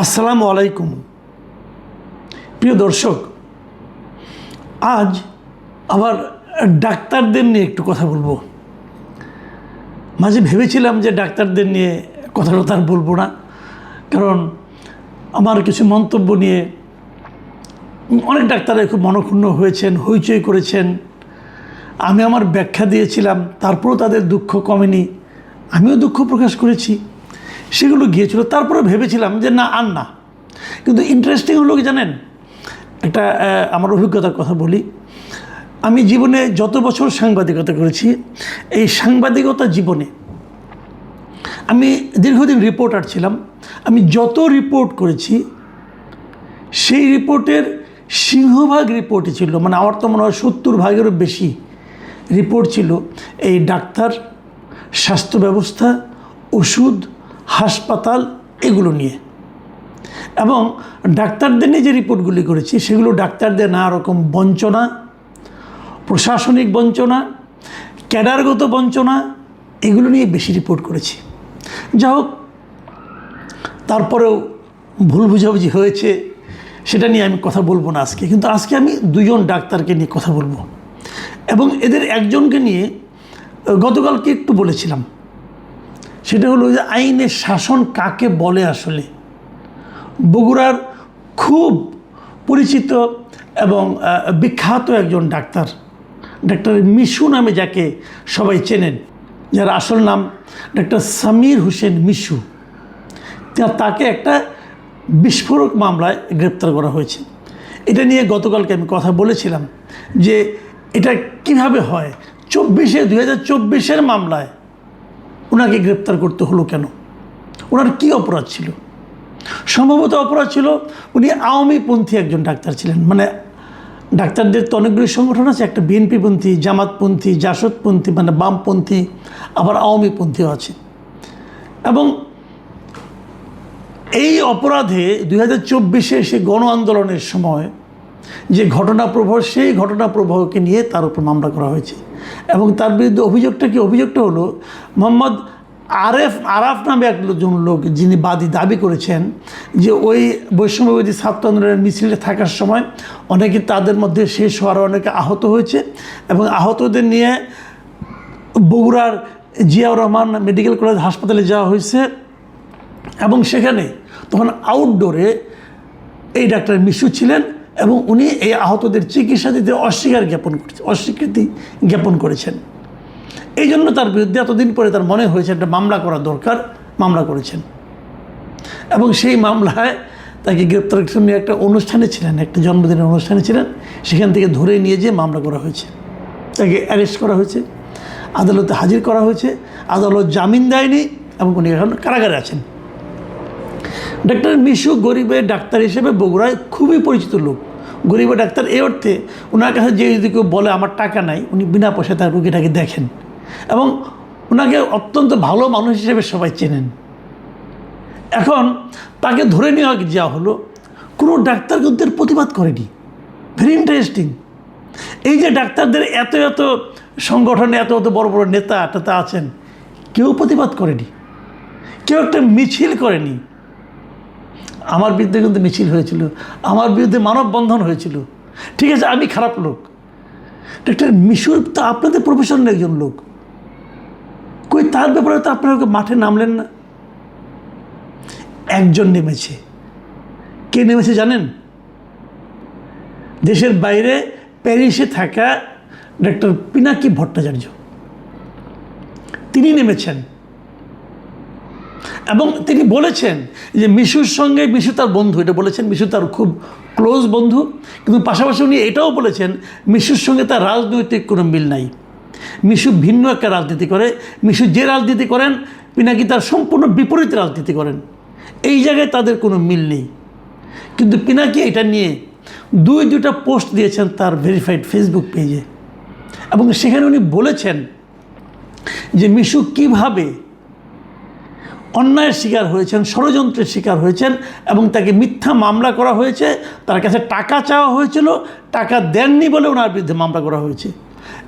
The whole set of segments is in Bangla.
আসসালামু আলাইকুম প্রিয় দর্শক, আজ আবার ডাক্তারদের নিয়ে একটু কথা বলবো। মাঝে ভেবেছিলাম যে ডাক্তারদের নিয়ে কথা আর বলবো না, কারণ আমার কিছু মন্তব্য নিয়ে অনেক ডাক্তাররা খুব মনক্ষুণ্ণ হয়েছেন, হইচই করেছেন। আমি আমার ব্যাখ্যা দিয়েছিলাম, তারপরেও তাদের দুঃখ কমেনি, আমিও দুঃখ প্রকাশ করেছি, সেগুলো গিয়েছিল। তারপরে ভেবেছিলাম যে না, আর না। কিন্তু ইন্টারেস্টিং হলো কি জানেন, একটা আমার অভিজ্ঞতার কথা বলি। আমি জীবনে যত বছর সাংবাদিকতা করেছি, এই সাংবাদিকতা জীবনে আমি দীর্ঘদিন রিপোর্টার ছিলাম। আমি যত রিপোর্ট করেছি, সেই রিপোর্টের সিংহভাগ রিপোর্টই ছিল, মানে আমার তো মনে হয় 70% বেশি রিপোর্ট ছিল এই ডাক্তার, স্বাস্থ্য ব্যবস্থা, ওষুধ, হাসপাতাল এগুলো নিয়ে। এবং ডাক্তারদের নিয়ে যে রিপোর্টগুলি করেছি, সেগুলো ডাক্তারদের নানা রকম বঞ্চনা, প্রশাসনিক বঞ্চনা, ক্যাডারগত বঞ্চনা, এগুলো নিয়ে বেশি রিপোর্ট করেছি। যা হোক, তারপরেও ভুল বুঝাবুঝি হয়েছে, সেটা নিয়ে আমি কথা বলবো না আজকে। কিন্তু আজকে আমি দুজন ডাক্তারকে নিয়ে কথা বলবো, এবং এদের একজনকে নিয়ে গতকালকে একটু বলেছিলাম। সেটা হলো যে আইনের শাসন কাকে বলে। আসলে বগুড়ার খুব পরিচিত এবং বিখ্যাত একজন ডাক্তার, ডাক্তার মিশু নামে যাকে সবাই চেনেন, যার আসল নাম ডাক্তার সামির হোসেন মিশু, তাকে একটা বিস্ফোরক মামলায় গ্রেপ্তার করা হয়েছে। এটা নিয়ে গতকালকে আমি কথা বলেছিলাম যে এটা কিভাবে হয়। 2024-এর মামলায় ওনাকে গ্রেপ্তার করতে হলো কেন? ওনার কি অপরাধ ছিল? সম্ভবত অপরাধ ছিল উনি আওয়ামীপন্থী একজন ডাক্তার ছিলেন। মানে ডাক্তারদের তো অনেকগুলি সংগঠন আছে, একটা বিএনপিপন্থী, জামাতপন্থী, জাসদপন্থী, মানে বামপন্থী, আবার আওয়ামীপন্থীও আছে। এবং এই অপরাধে 2024-এ সে গণ আন্দোলনের সময় যে ঘটনাপ্রবাহ, সেই ঘটনাপ্রবাহকে নিয়ে তার উপর মামলা করা হয়েছে। এবং তার বিরুদ্ধে অভিযোগটা হলো মোহাম্মদ আরাফ নামে একজন লোক, যিনি দাবি করেছেন যে ওই বৈষম্যবিরোধী ছাত্র আন্দোলনের মিছিলে থাকার সময় অনেকে, তাদের মধ্যে শেষ হওয়ার অনেকে আহত হয়েছে, এবং আহতদের নিয়ে বগুড়ার জিয়াউর রহমান মেডিকেল কলেজ হাসপাতালে যাওয়া হয়েছে। এবং সেখানে তখন আউটডোরে এই ডাক্তার মিশু ছিলেন, এবং উনি এই আহতদের চিকিৎসা দিতে অস্বীকৃতি জ্ঞাপন করেছেন। এই জন্য তার বিরুদ্ধে এতদিন পরে তার মনে হয়েছে একটা মামলা করা দরকার, মামলা করেছেন। এবং সেই মামলায় তাকে গ্রেপ্তারের জন্য একটা অনুষ্ঠানে ছিলেন, একটা জন্মদিনের অনুষ্ঠানে ছিলেন, সেখান থেকে ধরে নিয়ে যেয়ে মামলা করা হয়েছে। তাকে অ্যারেস্ট করা হয়েছে, আদালতে হাজির করা হয়েছে, আদালত জামিন দেয়নি, এবং উনি এখন কারাগারে আছেন। ডাক্তার মিশু গরিবের ডাক্তার হিসেবে বগুড়ায় খুবই পরিচিত লোক। গরিবের ডাক্তার এই অর্থে, ওনার কাছে যে যদি কেউ বলে আমার টাকা নাই, উনি বিনা পয়সায় তার রোগীটাকে দেখেন, এবং ওনাকে অত্যন্ত ভালো মানুষ হিসেবে সবাই চেনেন। এখন তাকে ধরে নেওয়া যাওয়া হলো, কোনো ডাক্তার কিন্তু এর প্রতিবাদ করেনি। Very interesting. এই যে ডাক্তারদের এত সংগঠনে এত বড় বড় নেতা আছেন, কেউ প্রতিবাদ করেনি, কেউ একটা মিছিল করেনি। আমার বিরুদ্ধে কিন্তু মিছিল হয়েছিল, আমার বিরুদ্ধে মানববন্ধন হয়েছিল। ঠিক আছে, আমি খারাপ লোক, ডাক্তার মিশুর তো আপনাদের প্রফেশনের একজন লোক, কই তার ব্যাপারে তো আপনারা মাঠে নামলেন না? একজন নেমেছে। কে নেমেছে জানেন? দেশের বাইরে প্যারিসে থাকা ডাক্তার পিনাকি ভট্টাচার্য, তিনি নেমেছেন। এবং তিনি বলেছেন যে মিশুর সঙ্গে, মিশু তার বন্ধু, এটা বলেছেন, মিশু তার খুব ক্লোজ বন্ধু। কিন্তু পাশাপাশি উনি এটাও বলেছেন মিশুর সঙ্গে তার রাজনৈতিক কোনো মিল নাই। মিশু ভিন্ন একটা রাজনীতি করে। মিশু যে রাজনীতি করেন, পিনাকি তার সম্পূর্ণ বিপরীত রাজনীতি করেন। এই জায়গায় তাদের কোনো মিল নেই। কিন্তু পিনাকি এটা নিয়ে দুইটা পোস্ট দিয়েছেন তার ভেরিফাইড ফেসবুক পেজে, এবং সেখানে উনি বলেছেন যে মিশু কীভাবে অন্যায়ের শিকার হয়েছেন, ষড়যন্ত্রের শিকার হয়েছেন, এবং তাকে মিথ্যা মামলা করা হয়েছে। তার কাছে টাকা চাওয়া হয়েছিল, টাকা দেননি বলে ওনার বিরুদ্ধে মামলা করা হয়েছে।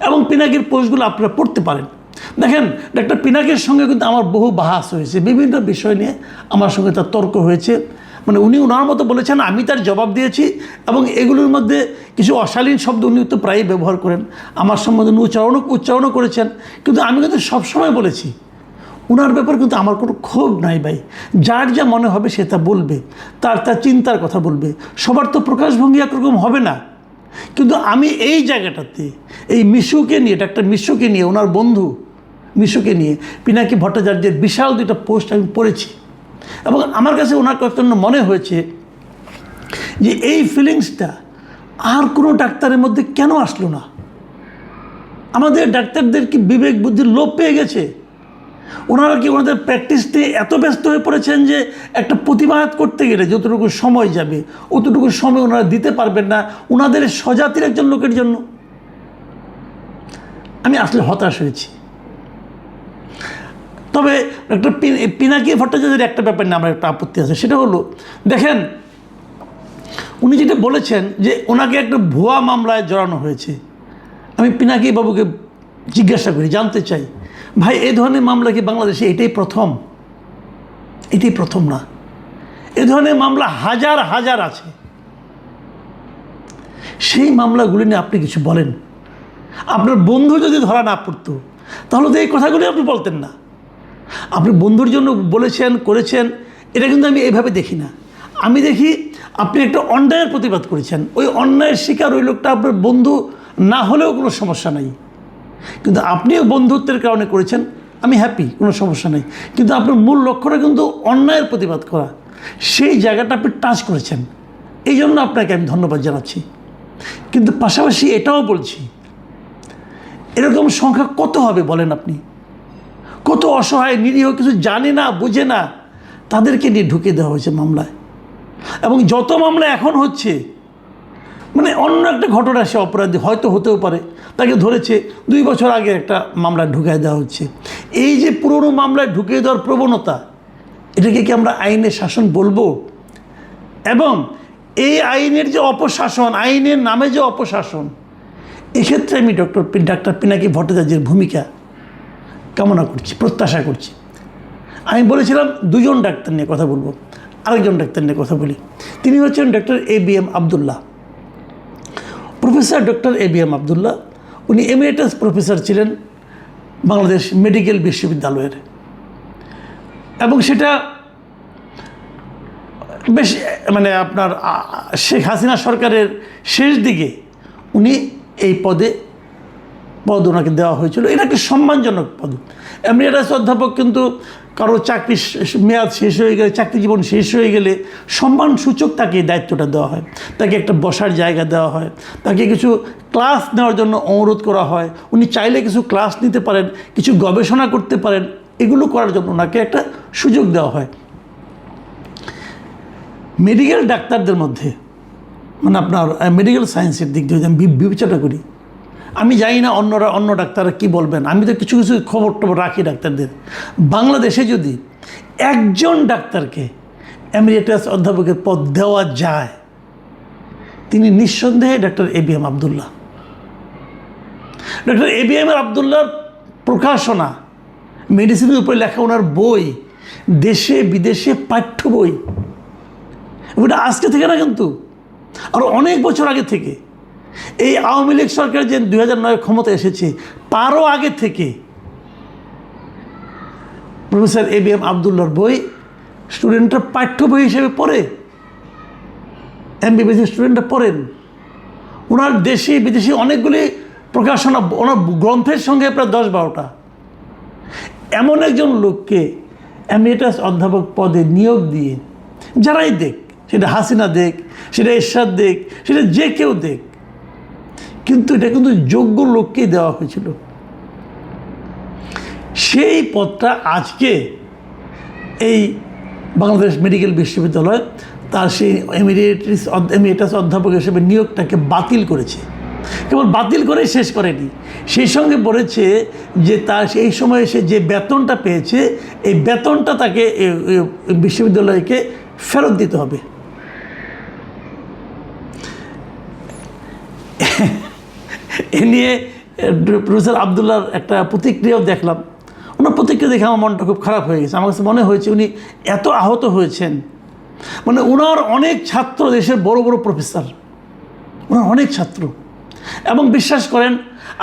এবং পিনাকির পোস্টগুলো আপনারা পড়তে পারেন। দেখেন, ডাক্তার পিনাকির সঙ্গে কিন্তু আমার বহু বাহাস হয়েছে, বিভিন্ন বিষয় নিয়ে আমার সঙ্গে তার তর্ক হয়েছে। মানে উনি ওনার মতো বলেছেন, আমি তার জবাব দিয়েছি, এবং এগুলোর মধ্যে কিছু অশালীন শব্দ উনি তো প্রায়ই ব্যবহার করেন, আমার সম্বন্ধে উনি উচ্চারণও করেছেন। কিন্তু আমি কিন্তু সবসময় বলেছি ওনার ব্যাপারে কিন্তু আমার কোনো ক্ষোভ নাই ভাই, যার যা মনে হবে সে তা বলবে, তার চিন্তার কথা বলবে, সবার তো প্রকাশভঙ্গি একরকম হবে না। কিন্তু আমি এই জায়গাটাতে এই মিশুকে নিয়ে, ডাক্তার মিশুকে নিয়ে, ওনার বন্ধু মিশুকে নিয়ে পিনাকি ভট্টাচার্যের বিশাল দুইটা পোস্ট আমি পড়েছি, এবং আমার কাছে ওনার জন্য মনে হয়েছে যে এই ফিলিংসটা আর কোনো ডাক্তারের মধ্যে কেন আসলো না? আমাদের ডাক্তারদের কি বিবেক বুদ্ধির লোপ পেয়ে গেছে? ওনারা কি ওনাদের প্র্যাকটিস নিয়ে এত ব্যস্ত হয়ে পড়েছেন যে একটা প্রতিবাদ করতে গেলে যতটুকু সময় যাবে অতটুকু সময় ওনারা দিতে পারবেন না ওনাদের স্বজাতির একজন লোকের জন্য? আমি আসলে হতাশ হয়েছি। তবে একটা পিনাকি ভট্টাচার্যের একটা ব্যাপার নিয়ে আমার একটা আপত্তি আছে, সেটা হলো, দেখেন উনি যেটা বলেছেন যে ওনাকে একটা ভুয়া মামলায় জড়ানো হয়েছে। আমি পিনাকি বাবুকে জিজ্ঞাসা করি, জানতে চাই, ভাই এই ধরনের মামলা কি বাংলাদেশে এটাই প্রথম? এটাই প্রথম না, এ ধরনের মামলা হাজার হাজার আছে। সেই মামলাগুলি নিয়ে আপনি কিছু বলেন। আপনার বন্ধু যদি ধরা না পড়তো তাহলে তো এই কথাগুলি আপনি বলতেন না। আপনি বন্ধুর জন্য বলেছেন, করেছেন, এটা কিন্তু আমি এইভাবে দেখি না। আমি দেখি আপনি একটা অন্যায়ের প্রতিবাদ করেছেন, ওই অন্যায়ের শিকার ওই লোকটা আপনার বন্ধু না হলেও কোনো সমস্যা নাই, কিন্তু আপনিও বন্ধুত্বের কারণে করেছেন, আমি হ্যাপি, কোনো সমস্যা নেই। কিন্তু আপনার মূল লক্ষ্যটা কিন্তু অন্যায়ের প্রতিবাদ করা, সেই জায়গাটা আপনি টাচ করেছেন, এই জন্য আপনাকে আমি ধন্যবাদ জানাচ্ছি। কিন্তু পাশাপাশি এটাও বলছি, এরকম সংখ্যা কত হবে বলেন আপনি? কত অসহায় নিরীহ কিছু জানে না, বুঝে না, তাদেরকে নিয়ে ঢুকে দেওয়া হয়েছে মামলায়। এবং যত মামলা এখন হচ্ছে, মানে অন্য একটা ঘটনা, সে অপরাধী হয়তো হতেও পারে, তাকে ধরেছে 2 বছর আগে একটা মামলায় ঢুকিয়ে দেওয়া হচ্ছে। এই যে পুরনো মামলায় ঢুকিয়ে দেওয়ার প্রবণতা, এটাকে কি আমরা আইনের শাসন বলবো? এবং এই আইনের যে অপশাসন, আইনের নামে যে অপশাসন, এক্ষেত্রে আমি ডাক্তার পিনাকি ভট্টাচার্যের ভূমিকা কামনা করছি, প্রত্যাশা করছি। আমি বলেছিলাম 2জন ডাক্তার নিয়ে কথা বলবো, আরেকজন ডাক্তার নিয়ে কথা বলি। তিনি হচ্ছেন doctor ABM Abdullah, professor doctor ABM Abdullah. উনি এমিরেটাস প্রফেসর ছিলেন বাংলাদেশ মেডিকেল বিশ্ববিদ্যালয়ের, এবং সেটা বেশ মানে আপনার শেখ হাসিনা সরকারের শেষ দিকে উনি এই পদ ওনাকে দেওয়া হয়েছিল। এটা একটা সম্মানজনক পদ। এমিরেটাস অধ্যাপক কিন্তু কারো চাকরি মেয়াদ শেষ হয়ে গেলে, চাকরি জীবন শেষ হয়ে গেলে সম্মানসূচক তাকে এই দায়িত্বটা দেওয়া হয়, তাকে একটা বসার জায়গা দেওয়া হয়, তাকে কিছু ক্লাস নেওয়ার জন্য অনুরোধ করা হয়। উনি চাইলে কিছু ক্লাস নিতে পারেন, কিছু গবেষণা করতে পারেন, এগুলো করার জন্য ওনাকে একটা সুযোগ দেওয়া হয়। মেডিকেল ডাক্তারদের মধ্যে, মানে আপনার মেডিকেল সায়েন্সের দিক দিয়ে আমি বিবেচনা করি, আমি জানি না অন্য ডাক্তাররা কী বলবেন, আমি তো কিছু কিছু খবর টবর রাখি ডাক্তারদের। বাংলাদেশে যদি একজন ডাক্তারকে এমিরেটাস অধ্যাপকের পদ দেওয়া যায়, তিনি নিঃসন্দেহে doctor ABM Abdullah. Doctor ABM আবদুল্লাহর প্রকাশনা, মেডিসিনের উপরে লেখা ওনার বই, দেশে বিদেশে পাঠ্য বই, ওটা আজকে থেকে না, কিন্তু আরও অনেক বছর আগে থেকে। এই আওয়ামী লীগ সরকার যে 2009 ক্ষমতা এসেছে, তারও আগে থেকে প্রফেসর ABM আবদুল্লাহর বই স্টুডেন্টরা পাঠ্য বই হিসেবে পড়ে, MBBS স্টুডেন্টরা পড়েন। ওনার দেশে বিদেশে অনেকগুলি প্রকাশনা, ওনার গ্রন্থের সঙ্গে প্রায় 10-12টা। এমন একজন লোককে এমিরেটাস অধ্যাপক পদে নিয়োগ দিয়ে, যারাই দেখ, সেটা হাসিনা দেখ, সেটা এরশাদ দেখ, সেটা যে কেউ দেখ, কিন্তু এটা কিন্তু যোগ্য লোককেই দেওয়া হয়েছিল। সেই পদটা আজকে এই বাংলাদেশ মেডিকেল বিশ্ববিদ্যালয় তার সেই এমিরেটাস অধ্যাপক হিসেবে নিয়োগটাকে বাতিল করেছে। কেবল বাতিল করে শেষ করেনি, সেই সঙ্গে বলেছে যে তার সেই সময়ে সে যে বেতনটা পেয়েছে, এই বেতনটা তাকে বিশ্ববিদ্যালয়কে ফেরত দিতে হবে। এ নিয়ে প্রফেসর আবদুল্লাহর একটা প্রতিক্রিয়াও দেখলাম। ওনার প্রতিক্রিয়া দেখে আমার মনটা খুব খারাপ হয়ে গেছে। আমার কাছে মনে হয়েছে উনি এত আহত হয়েছেন মানে ওনার অনেক ছাত্র, দেশের বড় বড় প্রফেসর, ওনার অনেক ছাত্র। এবং বিশ্বাস করেন,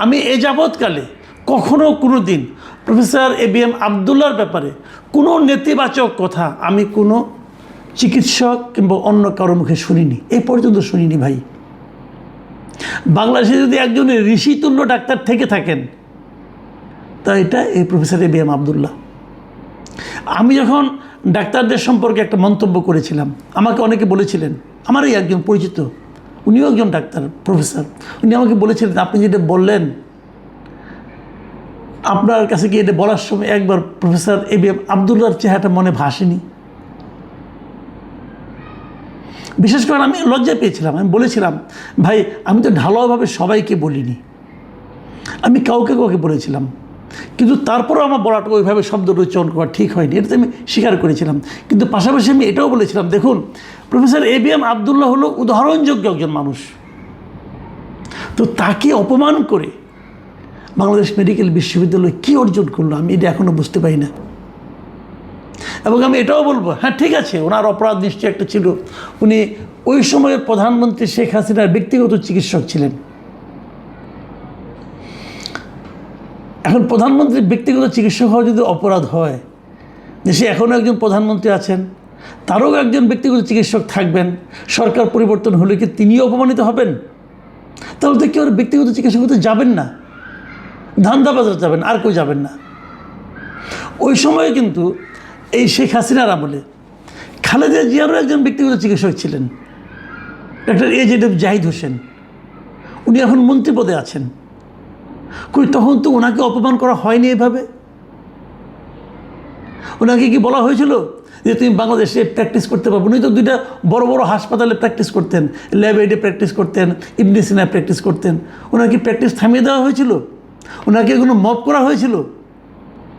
আমি এ যাবৎকালে কখনো কোনো দিন প্রফেসর ABM আবদুল্লাহর ব্যাপারে কোনো নেতিবাচক কথা আমি কোনো চিকিৎসক কিংবা অন্য কারোর মুখে শুনিনি, এ পর্যন্ত শুনিনি ভাই। বাংলাদেশে যদি একজন ঋষিতুল্য ডাক্তার থেকে থাকেন তা এটা এই প্রফেসর ABM আবদুল্লাহ। আমি যখন ডাক্তারদের সম্পর্কে একটা মন্তব্য করেছিলাম, আমাকে অনেকে বলেছিলেন, আমারই একজন পরিচিত, উনিও একজন ডাক্তার প্রফেসর, উনি আমাকে বলেছিলেন আপনি যেটা বললেন, আপনার কাছে গিয়ে এটা বলার সময় একবার প্রফেসর ABM আবদুল্লাহর চেহারাটা মনে ভাসেনি। বিশেষ করে আমি লজ্জা পেয়েছিলাম, আমি বলেছিলাম ভাই আমি তো ঢালাওভাবে সবাইকে বলিনি, আমি কাউকে কাউকে বলেছিলাম, কিন্তু তারপরেও আমার বলাটা ওইভাবে শব্দটা উচ্চারণ করা ঠিক হয়নি, এটা আমি স্বীকার করেছিলাম। কিন্তু পাশাপাশি আমি এটাও বলেছিলাম, দেখুন প্রফেসর ABM আবদুল্লাহ হলো উদাহরণযোগ্য একজন মানুষ, তো তাকে অপমান করে বাংলাদেশ মেডিকেল বিশ্ববিদ্যালয় কী অর্জন করলো আমি এটা এখনও বুঝতে পারি না। এবং আমি এটাও বলবো, হ্যাঁ ঠিক আছে, ওনার অপরাধ নিশ্চয়ই একটা ছিল, উনি ওই সময়ের প্রধানমন্ত্রী শেখ হাসিনার ব্যক্তিগত চিকিৎসক ছিলেন। এখন প্রধানমন্ত্রীর ব্যক্তিগত চিকিৎসক হওয়া যদি অপরাধ হয়, দেশে এখনও একজন প্রধানমন্ত্রী আছেন, তারও একজন ব্যক্তিগত চিকিৎসক থাকবেন, সরকার পরিবর্তন হলে কি তিনিও অপমানিত হবেন? তাহলে তো কেউ ব্যক্তিগত চিকিৎসক হতে যাবেন না, ধান্দাবাজার যাবেন, আর কেউ যাবেন না। ওই সময়ে কিন্তু এই শেখ হাসিনার আমলে খালেদা জিয়ারও একজন ব্যক্তিগত চিকিৎসক ছিলেন, ডক্টর AJF জাহিদ হোসেন, উনি এখন মন্ত্রী পদে আছেন। কই তখন তো ওনাকে অপমান করা হয়নি এভাবে? ওনাকে কি বলা হয়েছিল যে তুমি বাংলাদেশে প্র্যাকটিস করতে পারবো? উনি তো দুইটা বড় বড় হাসপাতালে প্র্যাকটিস করতেন, ল্যাব এইডে প্র্যাকটিস করতেন, ইবনে সিনায় প্র্যাকটিস করতেন। ওনাকে প্র্যাকটিস থামিয়ে দেওয়া হয়েছিল? ওনাকে কোনো মব করা হয়েছিল?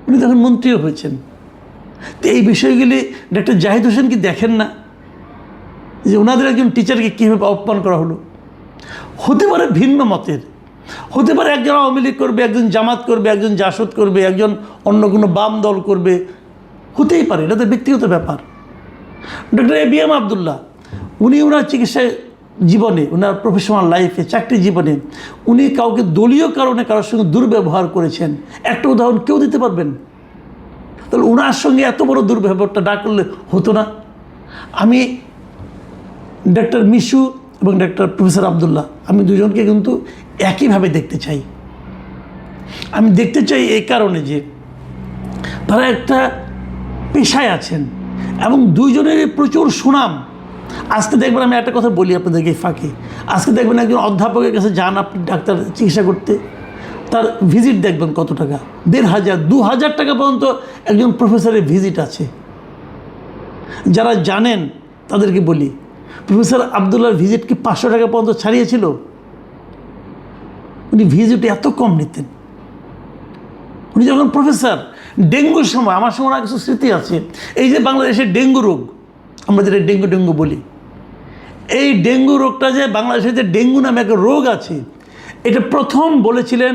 উনি তখন মন্ত্রীও হয়েছেন। তো এই বিষয়গুলি ডক্টর জাহিদ হোসেন কি দেখেন না যে ওনাদের একজন টিচারকে কীভাবে অপমান করা হলো? হতে পারে ভিন্ন মতের, হতে পারে একজন আওয়ামী লীগ করবে, একজন জামাত করবে, একজন জাসদ করবে, একজন অন্য কোনো বাম দল করবে, হতেই পারে, এটা তো ব্যক্তিগত ব্যাপার। ডক্টর ABM আবদুল্লাহ উনি ওনার চিকিৎসা জীবনে, ওনার প্রফেশনাল লাইফে, চাকরি জীবনে উনি কাউকে দলীয় কারণে কারোর সঙ্গে দুর্ব্যবহার করেছেন, একটা উদাহরণ কেউ দিতে পারবেন? তাহলে ওনার সঙ্গে এত বড় দুর্ব্যবহারটা না করলে হতো না? আমি ডক্টর মিশু এবং ডক্টর প্রফেসর আবদুল্লাহ, আমি দুজনকে কিন্তু একইভাবে দেখতে চাই। আমি দেখতে চাই এই কারণে যে তারা একটা পেশায় আছেন এবং দুইজনেরই প্রচুর সুনাম। আজকে দেখবেন, আমি একটা কথা বলি আপনাদেরকে ফাঁকে, আজকে দেখবেন একজন অধ্যাপকের কাছে যান আপনি ডাক্তার চিকিৎসা করতে, তার ভিজিট দেখবেন কত টাকা, 1500, 2000 টাকা পর্যন্ত একজন প্রফেসরের ভিজিট আছে। যারা জানেন তাদেরকে বলি, প্রফেসর আবদুল্লাহর ভিজিট কি 500 টাকা পর্যন্ত ছাড়িয়েছিল? উনি ভিজিট এত কম নিতেন। উনি যখন প্রফেসর, ডেঙ্গুর সময়, আমার সময় কিছু স্মৃতি আছে, এই যে বাংলাদেশের ডেঙ্গু রোগ, আমরা যেটা ডেঙ্গু বলি, এই ডেঙ্গু রোগটা যে বাংলাদেশে যে ডেঙ্গু নামে একটা রোগ আছে, এটা প্রথম বলেছিলেন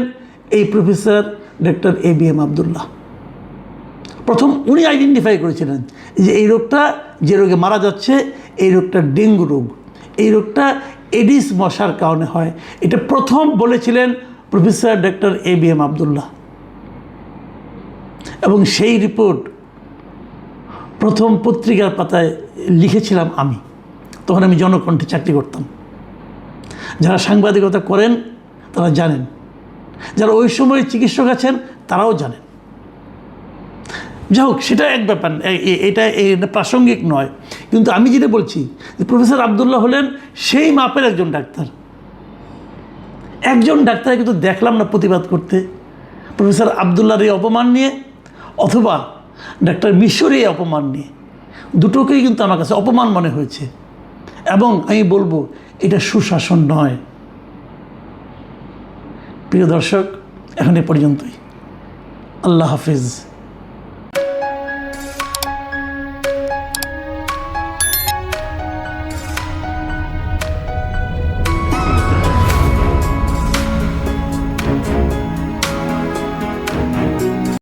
এই প্রফেসর ডক্টর ABM আবদুল্লাহ। প্রথম উনি আইডেন্টিফাই করেছিলেন যে এই রোগটা, যে রোগে মারা যাচ্ছে, এই রোগটা ডেঙ্গু রোগ, এই রোগটা এডিস মশার কারণে হয়, এটা প্রথম বলেছিলেন প্রফেসর ডক্টর ABM আবদুল্লাহ। এবং সেই রিপোর্ট প্রথম পত্রিকার পাতায় লিখেছিলাম আমি, তখন আমি জনকণ্ঠে চাকরি করতাম। যারা সাংবাদিকতা করেন তারা জানেন, যারা ওই সময় চিকিৎসক আছেন তারাও জানেন। যাই হোক, সেটা এক ব্যাপার, এটা প্রাসঙ্গিক নয়। কিন্তু আমি যেটা বলছি যে প্রফেসর আবদুল্লাহ হলেন সেই মাপের একজন ডাক্তার। একজন ডাক্তার কিন্তু দেখলাম না প্রতিবাদ করতে প্রফেসর আবদুল্লাহর এই অপমান নিয়ে, অথবা ডাক্তার মিশরের এই অপমান নিয়ে। দুটোকেই কিন্তু আমার কাছে অপমান মনে হয়েছে। এবং আমি বলবো এটা সুশাসন নয়। প্রিয় দর্শক, এখন এ পর্যন্তই। আল্লাহ হাফিজ।